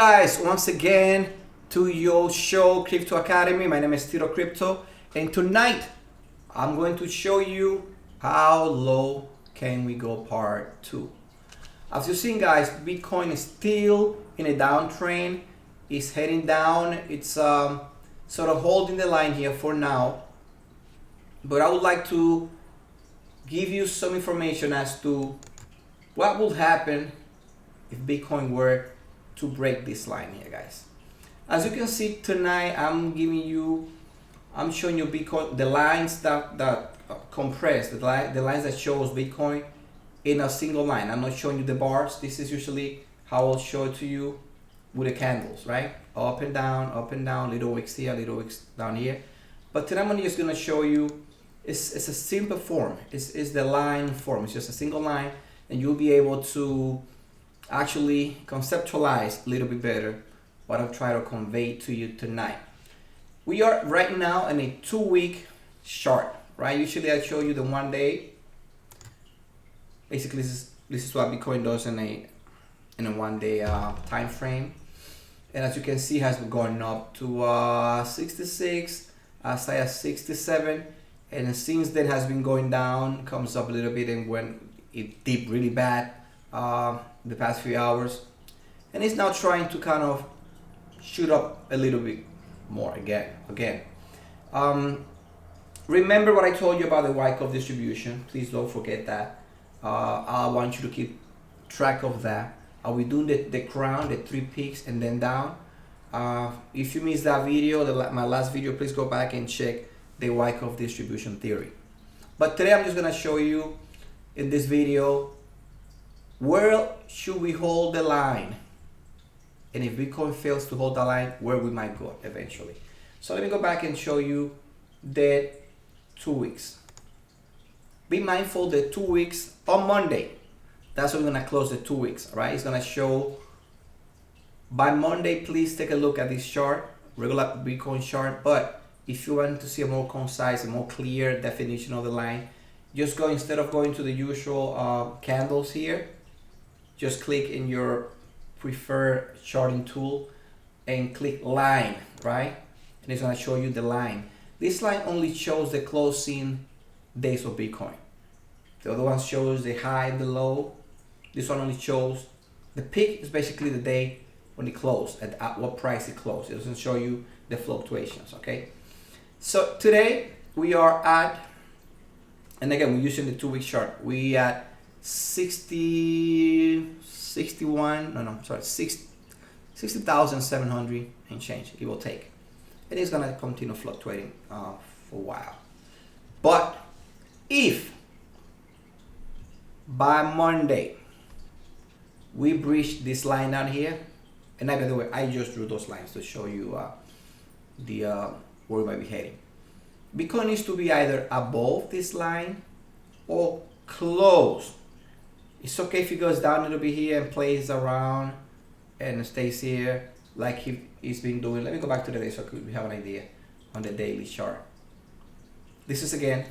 guys, once again to your show Crypto Academy. My name is Tito Crypto, and tonight I'm going to show you how low can we go part 2. As you've seen guys, Bitcoin is still in a downtrend. It's heading down. It's sort of holding the line here for now, but I would like to give you some information as to what will happen if Bitcoin were to break this line here, guys. As you can see tonight, I'm showing you Bitcoin, the lines that compress, the lines that shows Bitcoin in a single line. I'm not showing you the bars. This is usually how I'll show it to you with the candles, right? Up and down, little wicks here, little wicks down here. But today I'm just gonna show you, it's a simple form. It's the line form. It's just a single line, and you'll be able to actually conceptualize a little bit better what I'm trying to convey to you tonight. We are right now in a 2-week chart, right? Usually I show you the 1 day. Basically this is what Bitcoin does in a 1 day time frame. And as you can see, has been going up to 66, as high as 67, and since then has been going down, comes up a little bit, and when it dipped really bad the past few hours, and it's now trying to kind of shoot up a little bit more again. Remember what I told you about the Wyckoff distribution. Please don't forget that. I want you to keep track of that. Are we doing the crown, the 3 peaks and then down? If you missed that video, my last video, please go back and check the Wyckoff distribution theory. But today I'm just gonna show you in this video, where should we hold the line? And if Bitcoin fails to hold the line, where we might go eventually. So let me go back and show you the 2 weeks. Be mindful the 2 weeks on Monday. That's when we're gonna close the 2 weeks, all right? It's gonna show by Monday. Please take a look at this chart, regular Bitcoin chart. But if you want to see a more concise and more clear definition of the line, just go, instead of going to the usual candles here, just click in your preferred charting tool and click line, right? And it's gonna show you the line. This line only shows the closing days of Bitcoin. The other one shows the high and the low. This one only shows the peak is basically the day when it closed, at what price it closed. It doesn't show you the fluctuations, okay? So today we are at, and again, we're using the 2-week chart. We at 60,700 and change, give or take. It is gonna continue fluctuating for a while. But if by Monday we breach this line down here, and by the way, I just drew those lines to show you where we might be heading. Bitcoin needs to be either above this line or close. It's okay if it goes down a little bit here and plays around and stays here like he's been doing. Let me go back to the day so we have an idea on the daily chart. This is again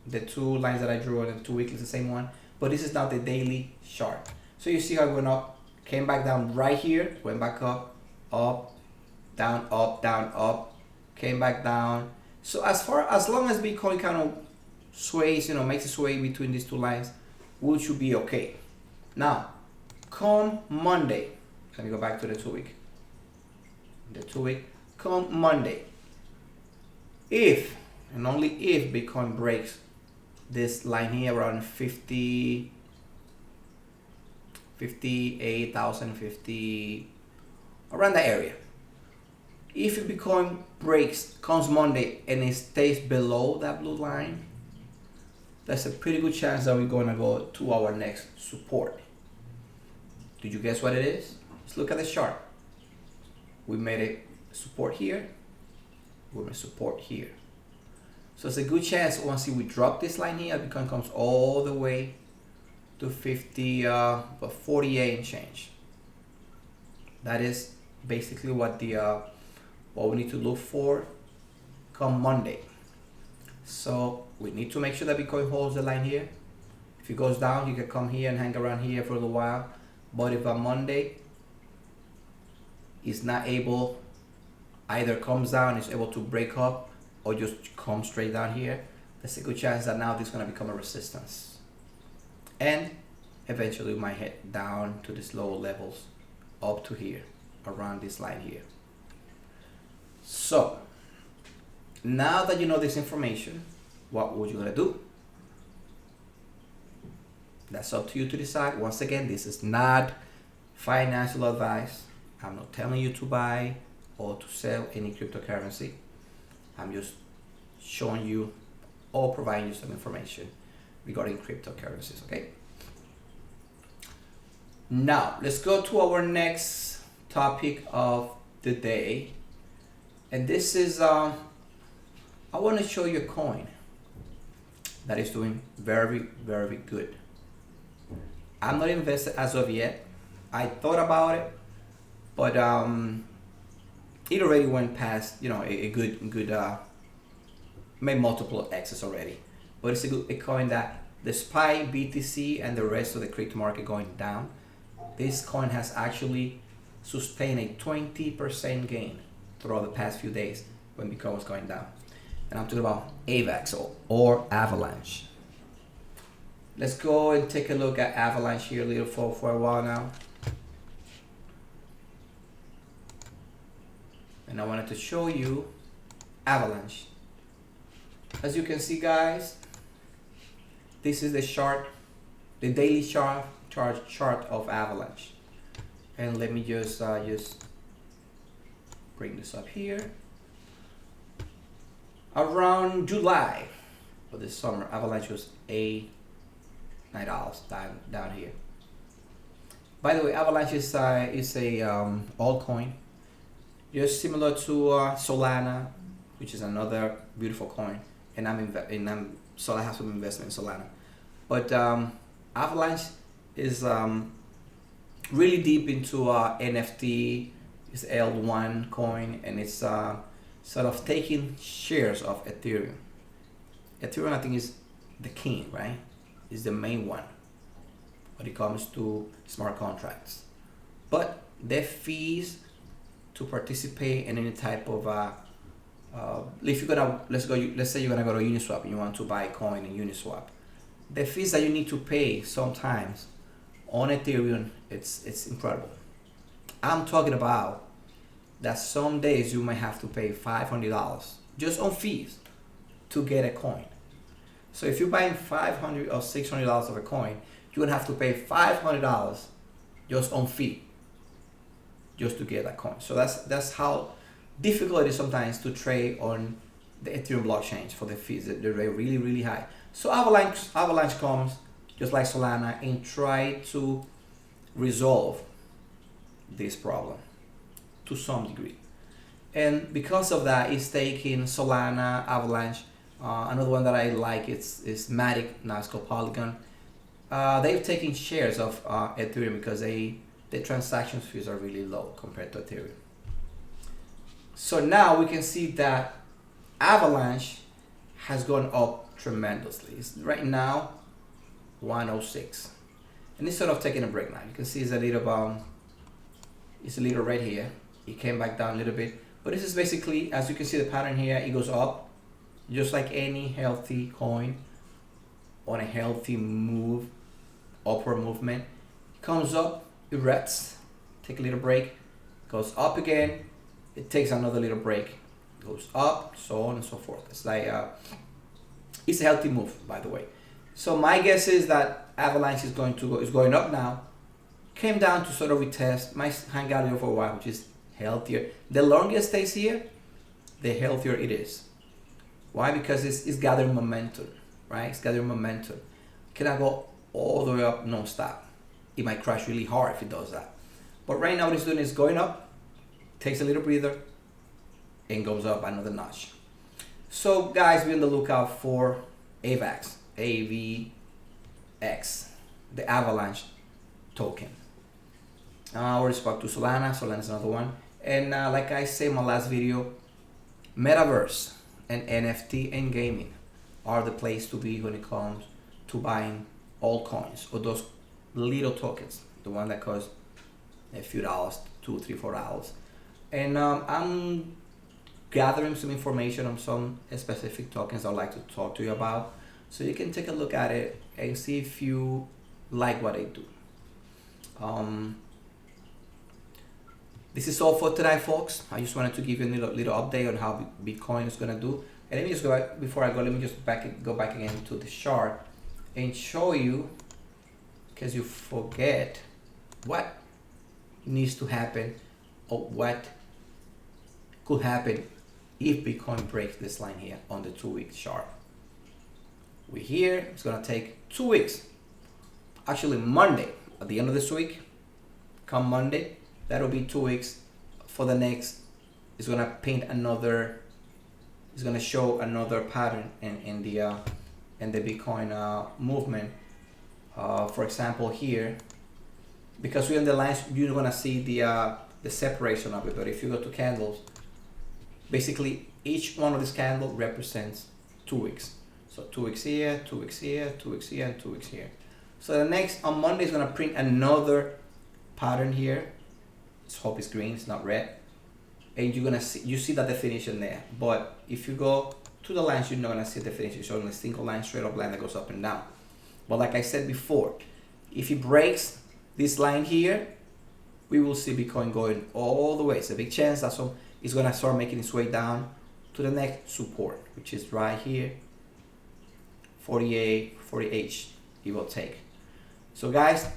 the 2 lines that I drew on the 2 weekly, the same one, but this is now the daily chart. So you see how it went up, came back down right here, went back up, down, up, came back down. So as long as Bitcoin kind of sways, makes a sway between these 2 lines, we should be okay. Now, come Monday, let me go back to the 2 week. Come Monday, if and only if Bitcoin breaks this line here around 58,000, around that area. If Bitcoin breaks, comes Monday, and it stays below that blue line, that's a pretty good chance that we're gonna go to our next support. Did you guess what it is? Let's look at the chart. We made a support here, we made support here. So it's a good chance once we drop this line here, Bitcoin comes all the way to 48 and change. That is basically what we need to look for come Monday. So we need to make sure that Bitcoin holds the line here. If it goes down, you can come here and hang around here for a little while. But if on Monday is not able, either comes down, is able to break up, or just come straight down here, there's a good chance that now this is going to become a resistance. And eventually we might head down to these lower levels up to here, around this line here. So now that you know this information, what would you gonna do? That's up to you to decide. Once again, this is not financial advice. I'm not telling you to buy or to sell any cryptocurrency. I'm just showing you or providing you some information regarding cryptocurrencies, okay? Now, let's go to our next topic of the day. And this is, I want to show you a coin that is doing very, very good. I'm not invested as of yet. I thought about it, but it already went past, you know, a good made multiple X's already. But it's a coin that, despite BTC and the rest of the crypto market going down, this coin has actually sustained a 20% gain throughout the past few days when Bitcoin was going down. And I'm talking about AVAX or Avalanche. Let's go and take a look at Avalanche here a little for a while now. And I wanted to show you Avalanche. As you can see, guys, this is the chart, the daily chart of Avalanche. And let me just bring this up here. Around July of this summer, Avalanche was $9 down here. By the way, Avalanche is a altcoin, just similar to Solana, which is another beautiful coin. And so I have some investment in Solana. But Avalanche is really deep into NFT. It's L1 coin, and it's sort of taking shares of Ethereum. Ethereum, I think, is the king, right? Is the main one when it comes to smart contracts. But their fees to participate in any type of if you're gonna let's say you're gonna go to Uniswap and you want to buy a coin in Uniswap, the fees that you need to pay sometimes on Ethereum, it's incredible. I'm talking about that some days you might have to pay $500 just on fees to get a coin. So if you're buying $500 or $600 of a coin, you're gonna have to pay $500 just on fee just to get that coin. So that's how difficult it is sometimes to trade on the Ethereum blockchain for the fees. They're really, really high. So Avalanche comes just like Solana and try to resolve this problem to some degree. And because of that, it's taking Solana, Avalanche. Another one that I like is Matic, now it's called Polygon. They've taken shares of Ethereum because the transaction fees are really low compared to Ethereum. So now we can see that Avalanche has gone up tremendously. It's right now 106, and it's sort of taking a break now. You can see it's a little red here. It came back down a little bit, but this is basically, as you can see the pattern here, it goes up just like any healthy coin on a healthy move, upward movement. It comes up, it rests, take a little break, goes up again, it takes another little break, goes up, so on and so forth. It's like it's a healthy move, by the way. So my guess is that Avalanche is going up now. Came down to sort of retest, might hang out here for a while, which is healthier. The longer it stays here, the healthier it is. Why? Because it's gathering momentum, right? It's gathering momentum. It cannot go all the way up non-stop. It might crash really hard if it does that. But right now what it's doing is going up, takes a little breather, and goes up another notch. So guys, be on the lookout for AVAX, AVX, the Avalanche token. I already spoke to Solana. Solana is another one. And like I said in my last video, Metaverse and NFT and gaming are the place to be when it comes to buying altcoins or those little tokens, the one that cost a few dollars, $2, $3, $4. And I'm gathering some information on some specific tokens I'd like to talk to you about, so you can take a look at it and see if you like what I do. This is all for today, folks. I just wanted to give you a little update on how Bitcoin is gonna do. And let me just go back, before I go, let me just go back again to the chart and show you, because you forget what needs to happen or what could happen if Bitcoin breaks this line here on the 2-week chart. We're here, it's gonna take 2 weeks. Actually Monday, at the end of this week, come Monday, that'll be 2 weeks. For the next, it's gonna paint another, it's gonna show another pattern in the Bitcoin movement. For example here, because we're in the lines, you're gonna see the separation of it. But if you go to candles, basically each one of these candles represents 2 weeks. So 2 weeks here, 2 weeks here, 2 weeks here, and 2 weeks here. So the next, on Monday, is gonna print another pattern here. Let's hope it's green, it's not red. And you're gonna see, you see that definition there. But if you go to the lines, you're not gonna see the definition. It's only a single line, straight up line that goes up and down. But like I said before, if it breaks this line here, we will see Bitcoin going all the way. It's a big chance that it's gonna start making its way down to the next support, which is right here, 48, it will take. So guys,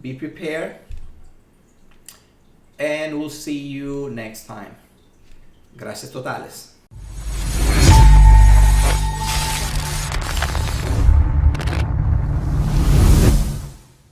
be prepared, and we'll see you next time. Gracias totales.